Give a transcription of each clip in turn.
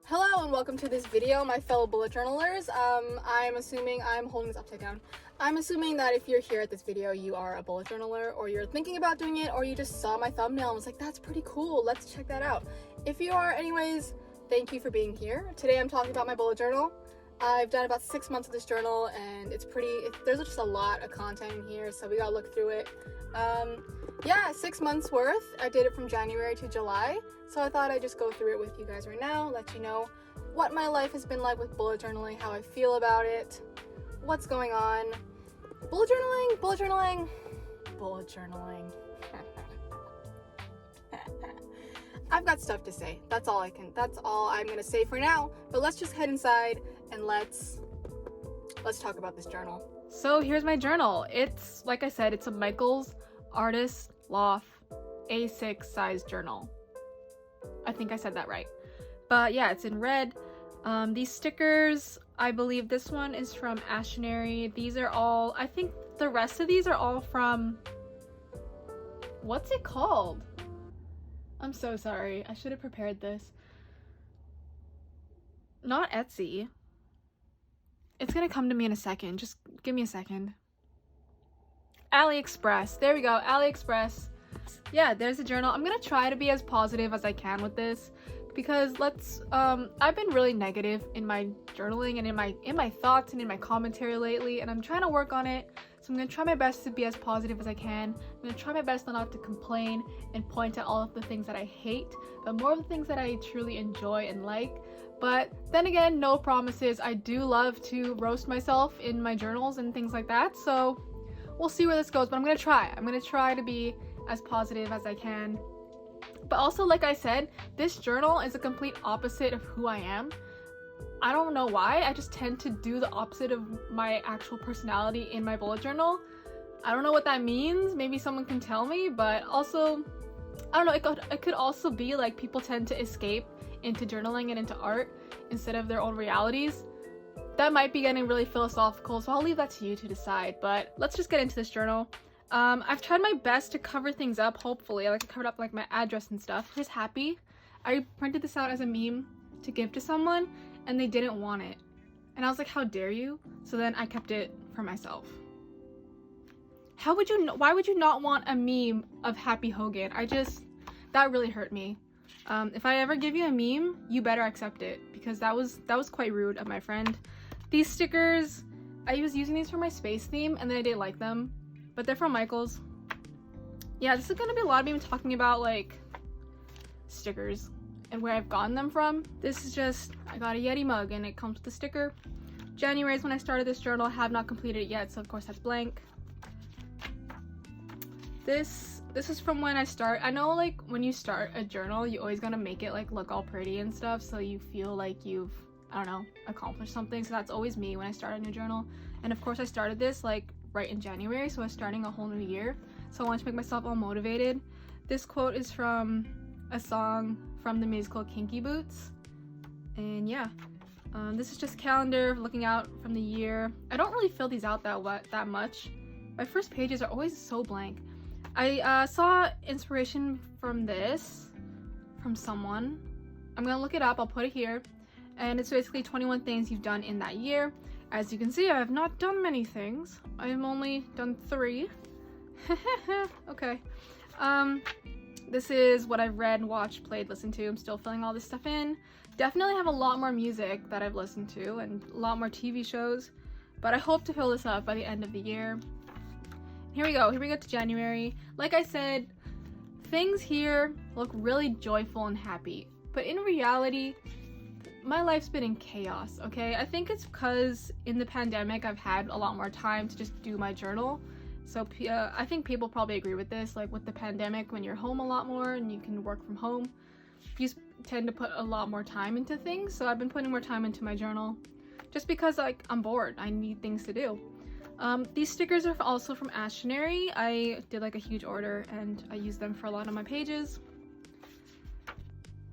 Hello and welcome to this video, my fellow bullet journalers. I'm assuming I'm holding this upside down. I'm assuming that if you're here at this video, you are a bullet journaler, or you're thinking about doing it, or you just saw my thumbnail and was like, that's pretty cool, let's check that out. If you are, anyways, thank you for being here. Today I'm talking about my bullet journal. I've done about 6 months of this journal, and there's just a lot of content in here, so we gotta look through it. Yeah, 6 months worth. I did it from January to July, so I thought I'd just go through it with you guys right now, let you know what my life has been like with bullet journaling, how I feel about it, what's going on. Bullet journaling. I've got stuff to say. That's all I'm gonna say for now, but let's just head inside and let's talk about this journal. So here's my journal. It's, like I said, it's a Michaels Artist Loft A6 size journal. I think I said that right. But yeah, it's in red. These stickers, I believe this one is from Ashionery. These are all, I think the rest of these are all from, what's it called? I'm so sorry. I should have prepared this. Not Etsy. It's gonna come to me in a second. Just give me a second. Aliexpress. There we go. Aliexpress. Yeah, there's a journal. I'm gonna try to be as positive as I can with this because I've been really negative in my journaling and in my thoughts and in my commentary lately, and I'm trying to work on it. So I'm gonna try my best to be as positive as I can. I'm gonna try my best not to complain and point out all of the things that I hate, but more of the things that I truly enjoy and like. But then again, no promises. I do love to roast myself in my journals and things like that, so we'll see where this goes, but I'm gonna try to be as positive as I can. But also, like I said, this journal is a complete opposite of who I am. I don't know why, I just tend to do the opposite of my actual personality in my bullet journal. I don't know what that means, maybe someone can tell me, but also, I don't know, it could also be like people tend to escape into journaling and into art instead of their own realities. That might be getting really philosophical, so I'll leave that to you to decide, but let's just get into this journal. I've tried my best to cover things up, hopefully. I covered up like my address and stuff. Here's Happy. I printed this out as a meme to give to someone, and they didn't want it. And I was like, how dare you? So then I kept it for myself. Why would you not want a meme of Happy Hogan? That really hurt me. If I ever give you a meme, you better accept it, because that was quite rude of my friend. These stickers, I was using these for my space theme, and then I didn't like them, but they're from Michaels. Yeah, this is gonna be a lot of me talking about like stickers and where I've gotten them from. This is just, I got a Yeti mug and it comes with a sticker. January is when I started this journal. I have not completed it yet, so of course that's blank. This is from when I start. I know like when you start a journal, you always gotta make it like look all pretty and stuff, so you feel like you've, I don't know, accomplished something. So that's always me when I start a new journal. And of course I started this like right in January, so I was starting a whole new year. So I wanted to make myself all motivated. This quote is from a song from the musical Kinky Boots. And yeah, this is just a calendar looking out from the year. I don't really fill these out that much. My first pages are always so blank. I saw inspiration from this from someone. I'm gonna look it up, I'll put it here. And it's basically 21 things you've done in that year. As you can see, I have not done many things. I have only done 3. Okay. This is what I've read, watched, played, listened to. I'm still filling all this stuff in. Definitely have a lot more music that I've listened to and a lot more TV shows, but I hope to fill this up by the end of the year. Here we go to January. Like I said, things here look really joyful and happy, but in reality, my life's been in chaos, okay? I think it's because in the pandemic, I've had a lot more time to just do my journal. So I think people probably agree with this, like with the pandemic, when you're home a lot more and you can work from home, you tend to put a lot more time into things. So I've been putting more time into my journal just because like I'm bored, I need things to do. These stickers are also from Ashionery. I did like a huge order and I use them for a lot of my pages.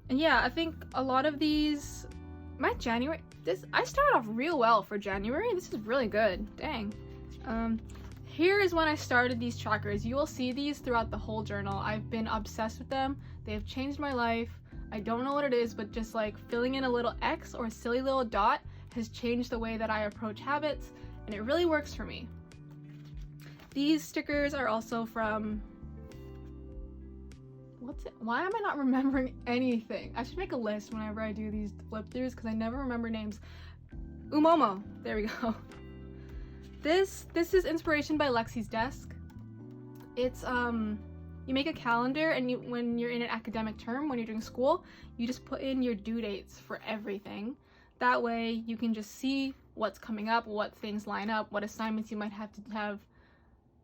And yeah, I think a lot of these, my January, I started off real well for January. This is really good, dang. Here is when I started these trackers. You will see these throughout the whole journal. I've been obsessed with them. They have changed my life. I don't know what it is, but just like filling in a little X or a silly little dot has changed the way that I approach habits, and it really works for me. These stickers are also from, why am I not remembering anything? I should make a list whenever I do these flip throughs because I never remember names. Oomomo, there we go. This is inspiration by Lexi's Desk. It's you make a calendar, and when you're in an academic term, when you're doing school, you just put in your due dates for everything. That way you can just see what's coming up, what things line up, what assignments you might have to have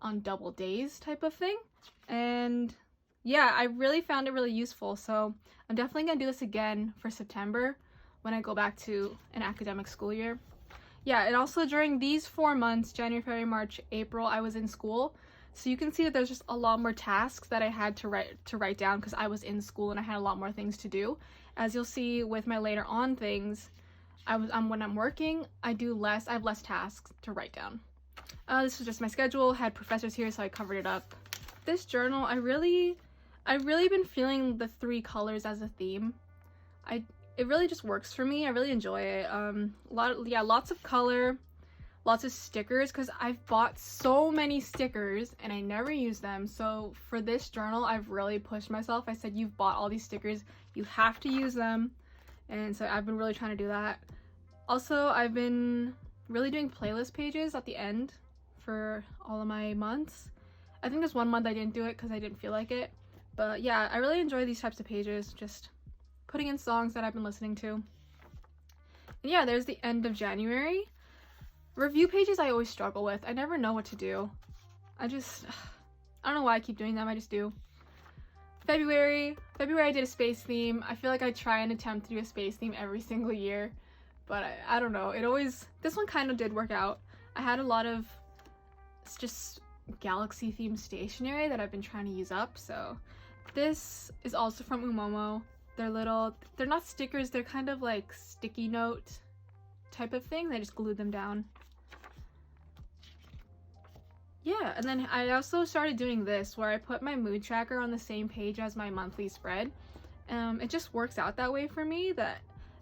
on double days type of thing. And yeah, I really found it really useful, so I'm definitely gonna do this again for September when I go back to an academic school year. Yeah, and also during these 4 months, January, February, March, April, I was in school. So you can see that there's just a lot more tasks that I had to write down because I was in school and I had a lot more things to do. As you'll see with my later on things, when I'm working, I have less tasks to write down. This was just my schedule, had professors here, so I covered it up. This journal, I've really been feeling the 3 colors as a theme. It really just works for me. I really enjoy it. Lots of color, lots of stickers, because I've bought so many stickers and I never use them. So for this journal, I've really pushed myself. I said, you've bought all these stickers, you have to use them. And so I've been really trying to do that. Also, I've been really doing playlist pages at the end for all of my months. I think there's 1 month I didn't do it because I didn't feel like it. But yeah, I really enjoy these types of pages, just putting in songs that I've been listening to. And yeah, there's the end of January. Review pages I always struggle with. I never know what to do. I don't know why I keep doing them, I just do. February I did a space theme. I feel like I try and attempt to do a space theme every single year, but I don't know. This one kind of did work out. I had a lot of just galaxy themed stationery that I've been trying to use up, so this is also from Oomomo. They're not stickers, they're kind of like sticky note type of thing. They just glued them down. Yeah, and then I also started doing this where I put my mood tracker on the same page as my monthly spread. It just works out that way for me, that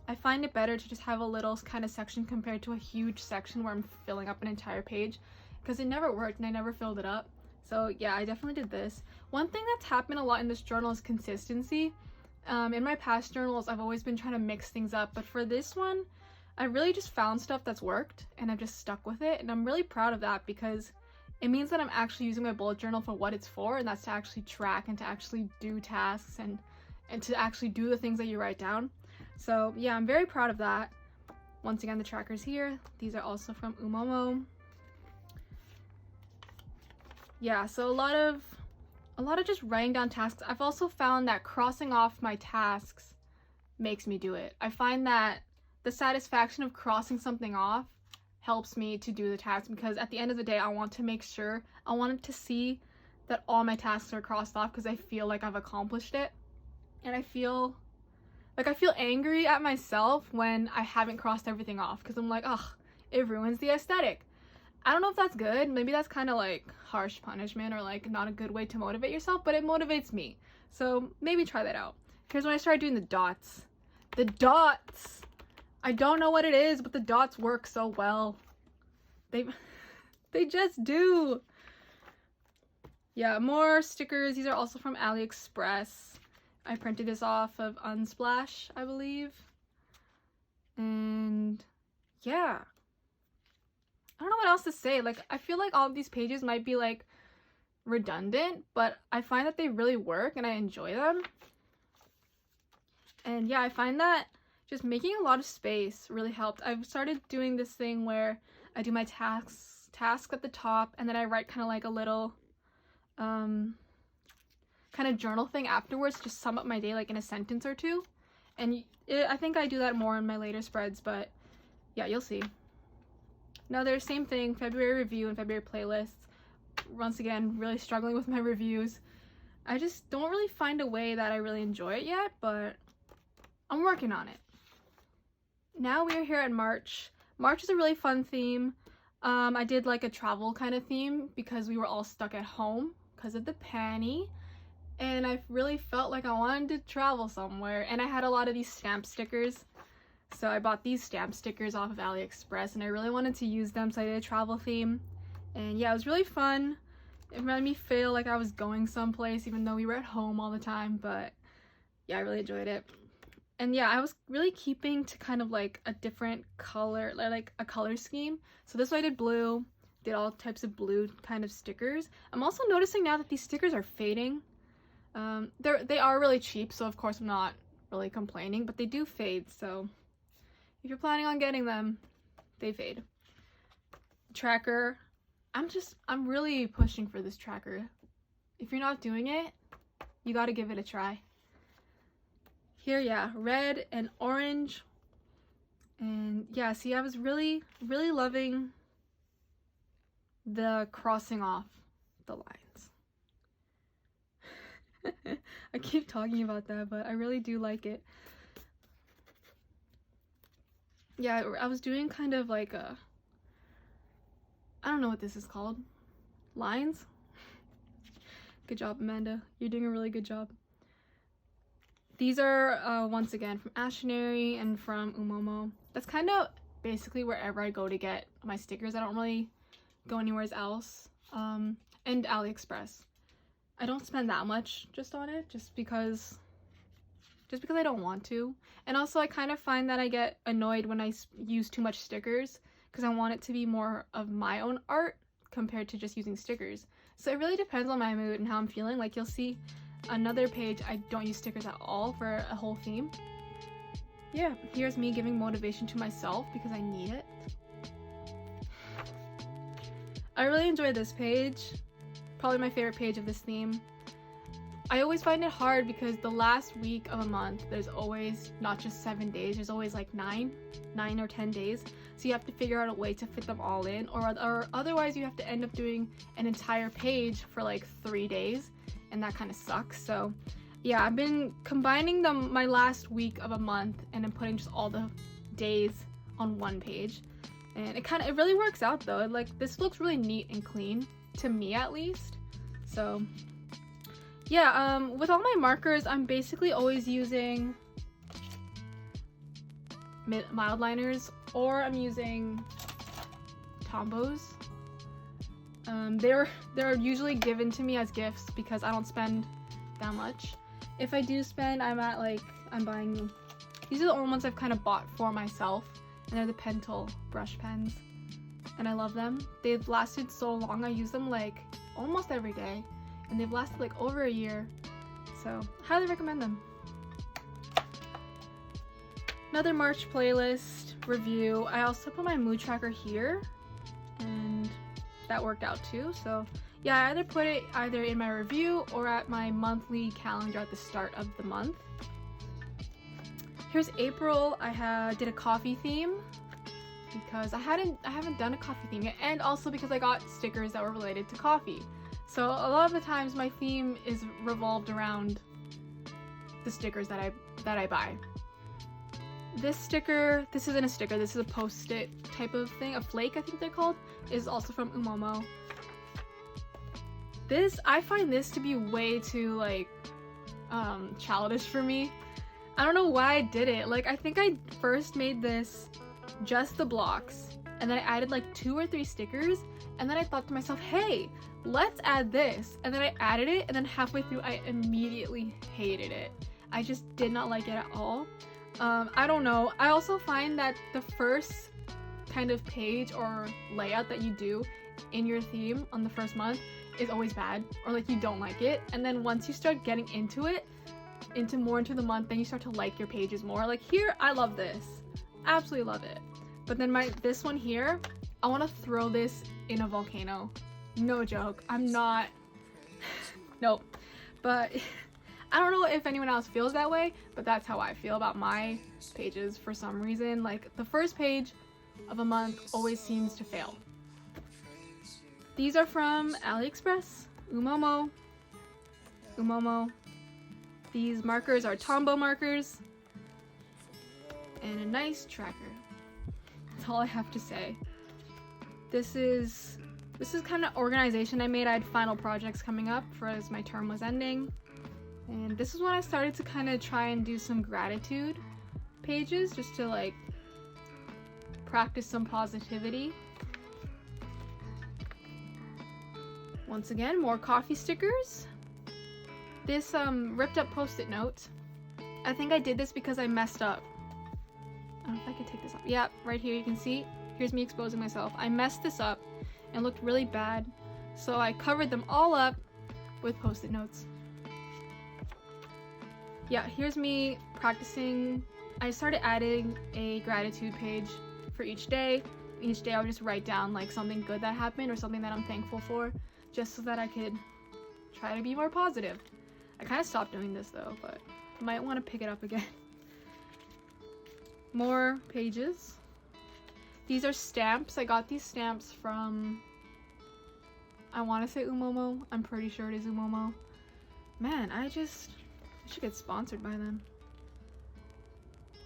I find it better to just have a little kind of section compared to a huge section where I'm filling up an entire page, because it never worked and I never filled it up. So yeah, I definitely did this. One thing that's happened a lot in this journal is consistency. In my past journals, I've always been trying to mix things up, but for this one, I really just found stuff that's worked and I've just stuck with it, and I'm really proud of that because it means that I'm actually using my bullet journal for what it's for, and that's to actually track and to actually do tasks and to actually do the things that you write down. So yeah, I'm very proud of that. Once again, the tracker's here. These are also from Oomomo. Yeah, so a lot of just writing down tasks. I've also found that crossing off my tasks makes me do it. I find that the satisfaction of crossing something off helps me to do the task, because at the end of the day, I want to see that all my tasks are crossed off because I feel like I've accomplished it. And I feel angry at myself when I haven't crossed everything off, because I'm like, ugh, it ruins the aesthetic. I don't know if that's good. Maybe that's kind of like harsh punishment or like not a good way to motivate yourself, but it motivates me. So maybe try that out. Here's when I started doing the dots. The dots! I don't know what it is, but the dots work so well. They just do. Yeah, more stickers. These are also from Aliexpress. I printed this off of Unsplash, I believe. And yeah. I don't know what else to say. Like, I feel like all of these pages might be like redundant, but I find that they really work and I enjoy them. And yeah, I find that just making a lot of space really helped. I've started doing this thing where I do my tasks at the top, and then I write kind of like a little kind of journal thing afterwards, just sum up my day like in a sentence or two. And I think I do that more in my later spreads, but yeah, you'll see. Another same thing, February review and February playlists. Once again, really struggling with my reviews. I just don't really find a way that I really enjoy it yet, but I'm working on it. Now we are here at March. March is a really fun theme. I did like a travel kind of theme because we were all stuck at home because of the panty. and I really felt like I wanted to travel somewhere, and I had a lot of these stamp stickers. So I bought these stamp stickers off of Aliexpress, and I really wanted to use them, so I did a travel theme. And yeah, it was really fun. It made me feel like I was going someplace, even though we were at home all the time, but yeah, I really enjoyed it. And yeah, I was really keeping to kind of like a different color, like a color scheme. So this one I did blue, did all types of blue kind of stickers. I'm also noticing now that these stickers are fading. They are really cheap, so of course I'm not really complaining, but they do fade, so if you're planning on getting them, they fade. Tracker. I'm really pushing for this tracker. If you're not doing it, you gotta give it a try. Here, yeah, red and orange. And yeah, see, I was really, really loving the crossing off the lines. I keep talking about that, but I really do like it. Yeah, I was doing kind of like a, I don't know what this is called. Lines? Good job, Amanda. You're doing a really good job. These are, once again, from Ashionery and from Oomomo. That's kind of basically wherever I go to get my stickers. I don't really go anywhere else. And Aliexpress. I don't spend that much just on it, just because I don't want to. And also I kind of find that I get annoyed when I use too much stickers, because I want it to be more of my own art compared to just using stickers. So it really depends on my mood and how I'm feeling. Like, you'll see another page I don't use stickers at all for a whole theme. Yeah, here's me giving motivation to myself because I need it. I really enjoy this page. Probably my favorite page of this theme. I always find it hard because the last week of a month, there's always not just 7 days, there's always like 9 or 10 days. So you have to figure out a way to fit them all in, or otherwise you have to end up doing an entire page for like 3 days, and that kind of sucks. So yeah, I've been combining my last week of a month and then putting just all the days on one page. And it really works out though. This looks really neat and clean, to me at least. So yeah, with all my markers, I'm basically always using mild liners, or I'm using tombows. They're usually given to me as gifts because I don't spend that much. If I do spend, I'm buying, these are the only ones I've kind of bought for myself, and they're the pentel brush pens, and I love them. They've lasted so long. I use them like almost every day, and they've lasted like over a year, so highly recommend them. Another March playlist review. I also put my mood tracker here, and that worked out too. So yeah, I either put it either in my review or at my monthly calendar at the start of the month. Here's April. I did a coffee theme because I haven't done a coffee theme yet, and also because I got stickers that were related to coffee. So a lot of the times my theme is revolved around the stickers that I buy. This sticker, this isn't a sticker, this is a post-it type of thing, a flake I think they're called, is also from Oomomo. I find this to be way too like childish for me. I don't know why I did it. Like, I think I first made this just the blocks, and then I added like 2 or 3 stickers, and then I thought to myself, hey, let's add this, and then I added it, and then halfway through I immediately hated it. I just did not like it at all. I don't know. I also find that the first kind of page or layout that you do in your theme on the first month is always bad, or like you don't like it, and then once you start getting into it, more into the month, then you start to like your pages more. Like here, I love this, absolutely love it, but then this one here, I want to throw this in a volcano. No joke. I'm not nope. But I don't know if anyone else feels that way, but that's how I feel about my pages for some reason. Like, the first page of a month always seems to fail. These are from Aliexpress, Oomomo. These markers are tombow markers, and a nice tracker. That's all I have to say. This is kind of organization I made. I had final projects coming up as my term was ending. And this is when I started to kind of try and do some gratitude pages, just to like practice some positivity. Once again, more coffee stickers. This ripped up post-it note. I think I did this because I messed up. I don't know if I can take this off. Yeah, right here you can see. Here's me exposing myself. I messed this up and looked really bad. So I covered them all up with post-it notes. Yeah, here's me practicing. I started adding a gratitude page for each day. Each day I would just write down like something good that happened or something that I'm thankful for, just so that I could try to be more positive. I kind of stopped doing this though, but I might want to pick it up again. More pages. These are stamps. I got these stamps from, I want to say Oomomo. I'm pretty sure it is Oomomo. Man, I should get sponsored by them.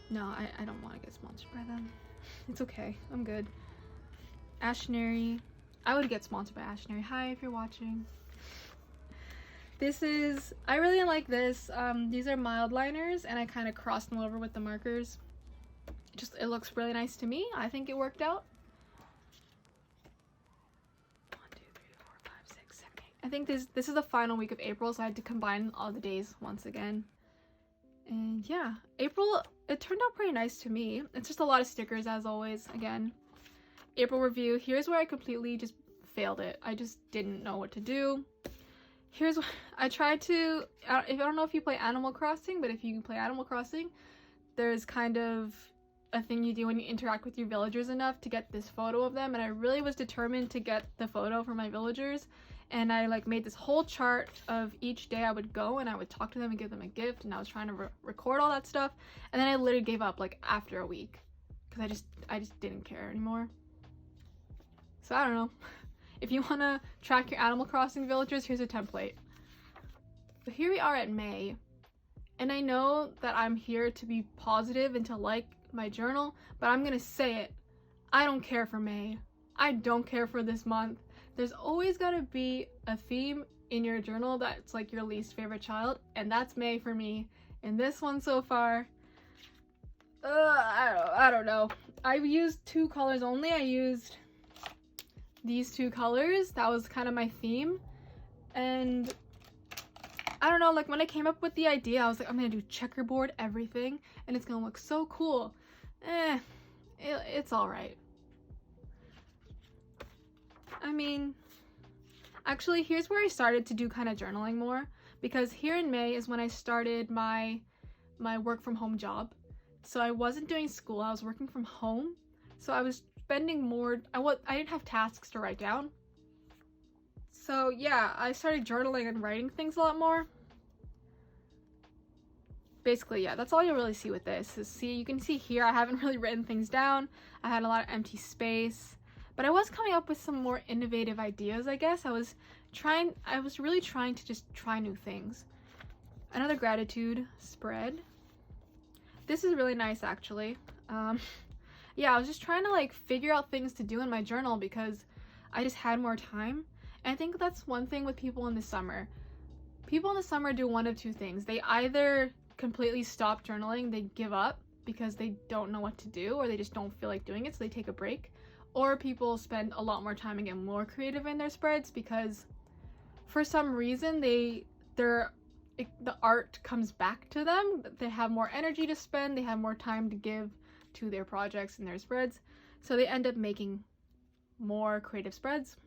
No, I don't want to get sponsored by them. It's okay. I'm good. Ashionery. I would get sponsored by Ashionery. Hi, if you're watching. This is, I really like this. These are mild liners, and I kind of crossed them over with the markers. It looks really nice to me. I think it worked out. 1, 2, 3, 4, 5, 6, 7, 8. I think this is the final week of April, so I had to combine all the days once again. And yeah, April, it turned out pretty nice to me. It's just a lot of stickers as always. Again, April review. Here's where I completely just failed it. I just didn't know what to do. Here's what I tried to, I don't know if you play Animal Crossing, but if you play Animal Crossing, there's kind of a thing you do when you interact with your villagers enough to get this photo of them, and I really was determined to get the photo for my villagers, and I like made this whole chart of each day I would go and I would talk to them and give them a gift, and I was trying to record all that stuff, and then I literally gave up like after a week because I just didn't care anymore. So I don't know. If you want to track your Animal Crossing villagers, here's a template. So here we are at May, and I know that I'm here to be positive and to like my journal, but I'm gonna say it. I don't care for May. I don't care for this month. There's always gotta be a theme in your journal that's like your least favorite child, and that's May for me. And this one so far, I don't know. I used 2 colors only. I used these 2 colors. That was kind of my theme, and I don't know, like when I came up with the idea, I was like, I'm gonna do checkerboard everything and it's gonna look so cool. It's alright. I mean, actually here's where I started to do kind of journaling more, because here in May is when I started my work from home job. So I wasn't doing school, I was working from home. So I was spending more, I didn't have tasks to write down. So yeah, I started journaling and writing things a lot more. Basically, yeah, that's all you'll really see with this. You can see here I haven't really written things down. I had a lot of empty space, but I was coming up with some more innovative ideas, I guess. I was really trying to just try new things. Another gratitude spread. This is really nice, actually. Yeah, I was just trying to like figure out things to do in my journal because I just had more time. And I think that's one thing with people in the summer. People in the summer do one of 2 things. They either completely stop journaling, they give up because they don't know what to do, or they just don't feel like doing it, so they take a break. Or people spend a lot more time and get more creative in their spreads because for some reason the art comes back to them. They have more energy to spend, they have more time to give to their projects and their spreads, so they end up making more creative spreads.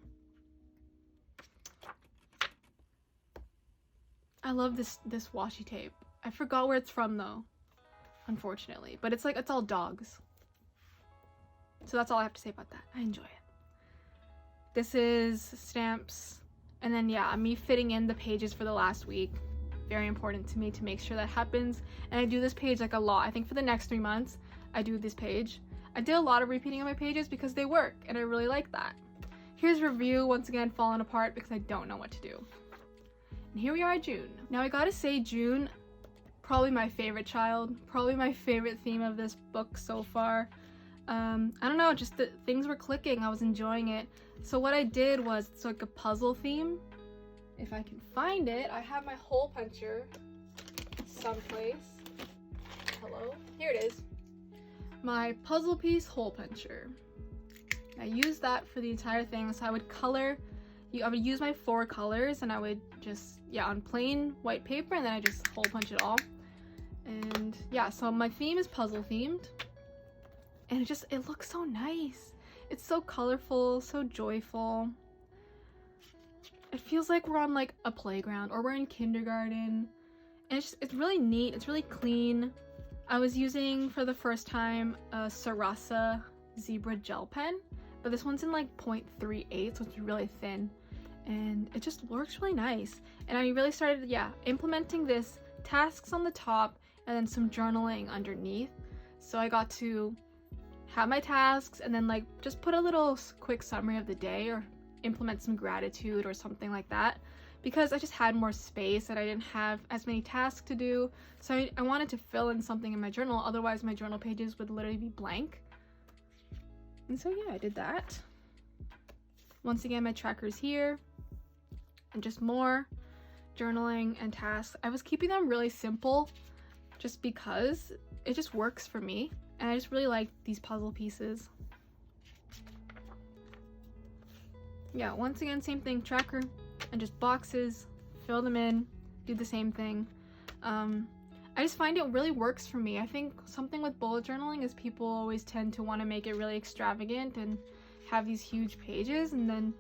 I love this washi tape. I forgot where it's from though, unfortunately, but it's all dogs. So that's all I have to say about that. I enjoy it. This is stamps, and then yeah, me fitting in the pages for the last week. Very important to me to make sure that happens, and I do this page like a lot. I think for the next 3 months I do this page. I did a lot of repeating of my pages because they work, and I really like that. Here's review, once again falling apart because I don't know what to do. And here we are at June. Now I gotta say, June, probably my favorite child, probably my favorite theme of this book so far. I don't know, just the things were clicking, I was enjoying it. So what I did was, it's like a puzzle theme. If I can find it, I have my hole puncher. someplace. Hello? Here it is. My puzzle piece hole puncher. I used that for the entire thing, so I would use my 4 colors, and I would just, yeah, on plain white paper, and then I just hole punch it all. And yeah, so my theme is puzzle themed, and it looks so nice. It's so colorful, so joyful. It feels like we're on like a playground or we're in kindergarten, and it's really neat. It's really clean. I was using for the first time a Sarasa zebra gel pen, but this one's in like 0.38, so it's really thin, and it just works really nice. And I really started, yeah, implementing this tasks on the top and then some journaling underneath. So I got to have my tasks and then like just put a little quick summary of the day or implement some gratitude or something like that, because I just had more space and I didn't have as many tasks to do. So I wanted to fill in something in my journal, otherwise my journal pages would literally be blank. And so yeah, I did that. Once again, my tracker's here, and just more journaling and tasks. I was keeping them really simple just because it just works for me, and I just really like these puzzle pieces. Yeah, once again, same thing, tracker and just boxes, fill them in, do the same thing. I just find it really works for me. I think something with bullet journaling is people always tend to want to make it really extravagant and have these huge pages, and then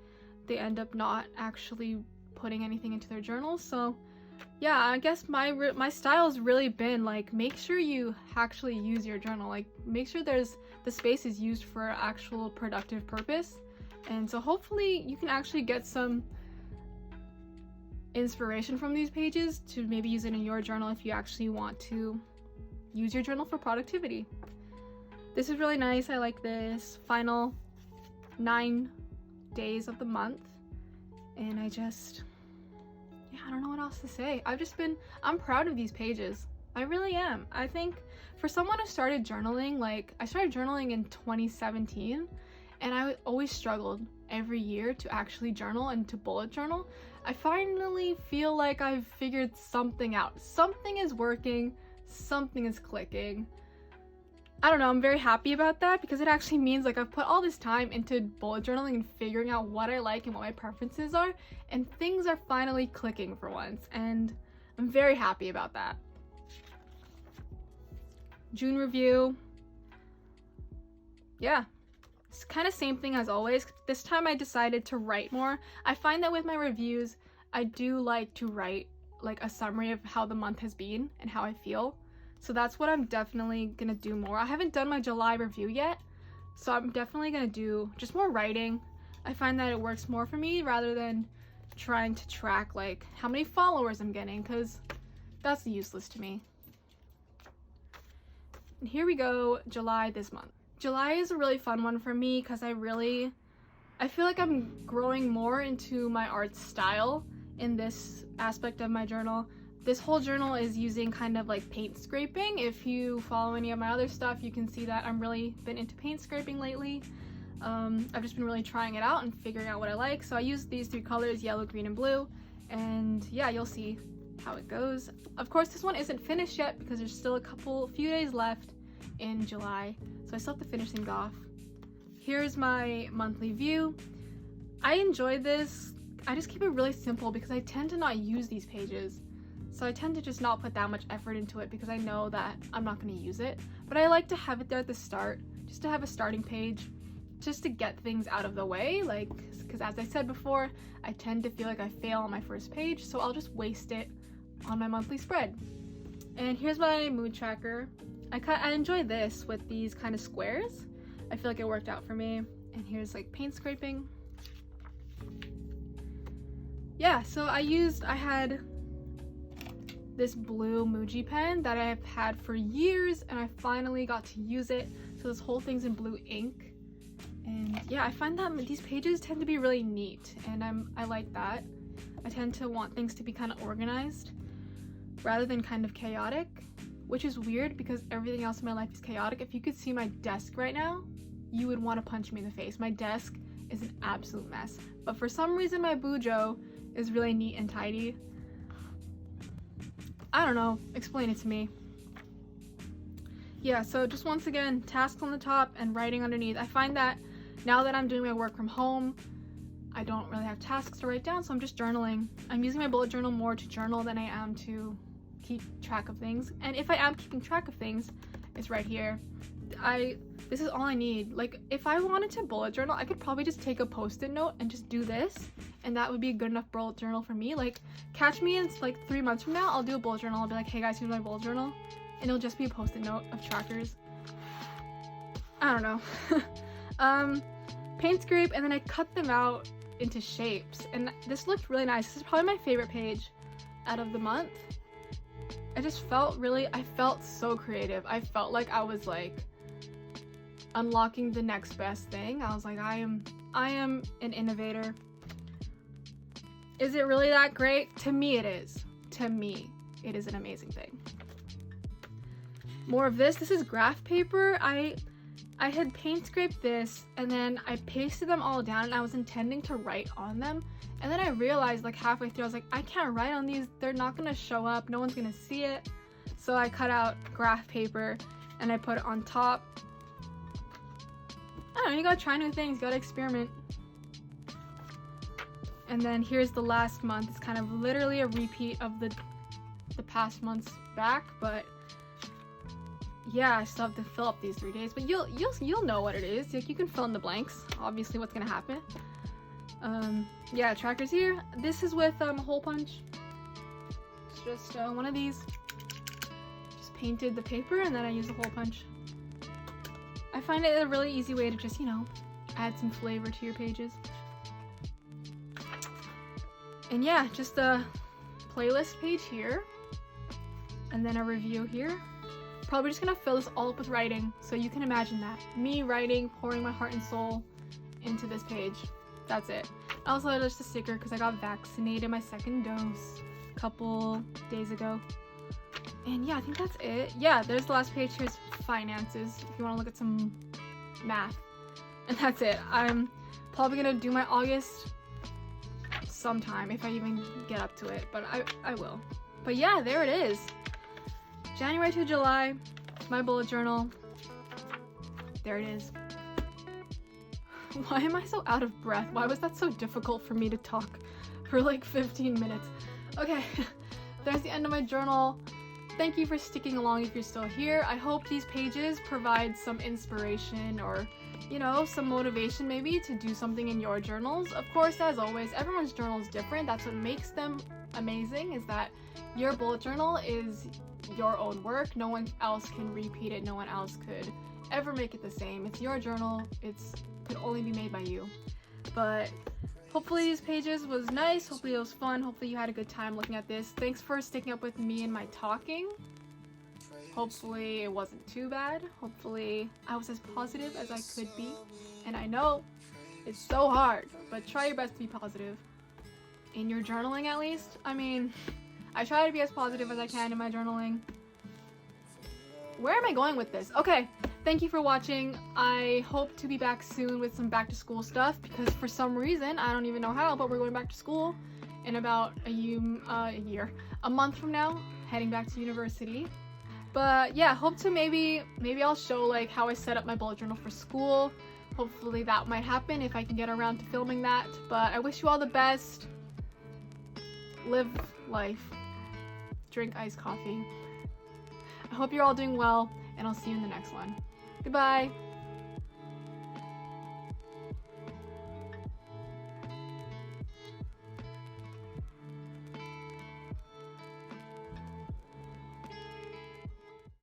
they end up not actually putting anything into their journal. So yeah, I guess my style has really been like, make sure you actually use your journal, like make sure the space is used for actual productive purpose. And so hopefully you can actually get some inspiration from these pages to maybe use it in your journal if you actually want to use your journal for productivity. This is really nice. I like this. Final 9 days of the month, and I don't know what else to say. I'm proud of these pages. I really am. I think for someone who started journaling, like I started journaling in 2017, and I always struggled every year to actually journal and to bullet journal. I finally feel like I've figured something out. Something is working, something is clicking. I don't know, I'm very happy about that, because it actually means like I've put all this time into bullet journaling and figuring out what I like and what my preferences are, and things are finally clicking for once, and I'm very happy about that. June review. Yeah, it's kind of same thing as always. This time I decided to write more. I find that with my reviews, I do like to write like a summary of how the month has been and how I feel. So that's what I'm definitely gonna do more. I haven't done my July review yet, so I'm definitely gonna do just more writing. I find that it works more for me rather than trying to track like how many followers I'm getting, because that's useless to me. And here we go, July this month. July is a really fun one for me because I feel like I'm growing more into my art style in this aspect of my journal. This whole journal is using kind of like paint scraping. If you follow any of my other stuff, you can see that I'm really been into paint scraping lately. I've just been really trying it out and figuring out what I like. So I use these 3 colors, yellow, green, and blue. And yeah, you'll see how it goes. Of course, this one isn't finished yet because there's still a few days left in July. So I still have to finish things off. Here's my monthly view. I enjoy this. I just keep it really simple because I tend to not use these pages. So I tend to just not put that much effort into it because I know that I'm not going to use it. But I like to have it there at the start, just to have a starting page, just to get things out of the way. Like, because as I said before, I tend to feel like I fail on my first page, so I'll just waste it on my monthly spread. And here's my mood tracker. I enjoy this with these kind of squares. I feel like it worked out for me. And here's like paint scraping. Yeah, so I had this blue Muji pen that I've had for years, and I finally got to use it. So this whole thing's in blue ink. And yeah, I find that these pages tend to be really neat, and I like that. I tend to want things to be kind of organized rather than kind of chaotic, which is weird because everything else in my life is chaotic. If you could see my desk right now, you would want to punch me in the face. My desk is an absolute mess, but for some reason my bujo is really neat and tidy. I don't know, explain it to me. Yeah, so just once again, tasks on the top and writing underneath. I find that now that I'm doing my work from home, I don't really have tasks to write down, so I'm just journaling. I'm using my bullet journal more to journal than I am to keep track of things. And if I am keeping track of things, it's right here. This is all I need. Like, if I wanted to bullet journal, I could probably just take a post-it note and just do this, and that would be a good enough bullet journal for me. Like, catch me in like 3 months from now, I'll do a bullet journal. I'll be like, hey guys, here's my bullet journal, and it'll just be a post-it note of trackers. I don't know. Paint scrape, and then I cut them out into shapes, and this looked really nice. This is probably my favorite page out of the month. I felt so creative. I felt like I was like unlocking the next best thing. I was like, I am an innovator. Is it really that great? To me it is. To me, it is an amazing thing. More of this. This is graph paper. I had paint scraped this, and then I pasted them all down, and I was intending to write on them, and then I realized like halfway through, I was like, I can't write on these. They're not gonna show up. No one's gonna see it. So I cut out graph paper and I put it on top. I don't know, you gotta try new things, you gotta experiment. And then here's the last month. It's kind of literally a repeat of the past months back, but yeah, I still have to fill up these 3 days, but you'll know what it is. Like, you can fill in the blanks, obviously what's gonna happen. Yeah, trackers here. This is with a hole punch. It's just one of these. Just painted the paper and then I used a hole punch. I find it a really easy way to just, you know, add some flavor to your pages. And yeah, just a playlist page here, and then a review here. Probably just gonna fill this all up with writing, so you can imagine that. Me writing, pouring my heart and soul into this page. That's it. Also, just a sticker because I got vaccinated, my second dose, a couple days ago. And yeah, I think that's it. Yeah, there's the last page. Here's finances, if you want to look at some math. And that's it. I'm probably gonna do my August sometime, if I even get up to it, but I will. But yeah, there it is. January to July, my bullet journal. There it is. Why am I so out of breath? Why was that so difficult for me to talk for like 15 minutes? Okay, there's the end of my journal. Thank you for sticking along if you're still here. I hope these pages provide some inspiration or, you know, some motivation maybe to do something in your journals. Of course, as always, everyone's journal is different. That's what makes them amazing, is that your bullet journal is your own work. No one else can repeat it. No one else could ever make it the same. It's your journal. It could only be made by you. But hopefully these pages was nice. Hopefully it was fun. Hopefully you had a good time looking at this. Thanks for sticking up with me and my talking. Hopefully it wasn't too bad. Hopefully I was as positive as I could be. And I know it's so hard, but try your best to be positive. In your journaling, at least. I mean, I try to be as positive as I can in my journaling. Where am I going with this? Okay, thank you for watching. I hope to be back soon with some back to school stuff, because for some reason, I don't even know how, but we're going back to school in about a month from now, heading back to university. But yeah, hope to maybe I'll show like how I set up my bullet journal for school. Hopefully that might happen if I can get around to filming that. But I wish you all the best. Live life. Drink iced coffee. I hope you're all doing well, and I'll see you in the next one. Goodbye!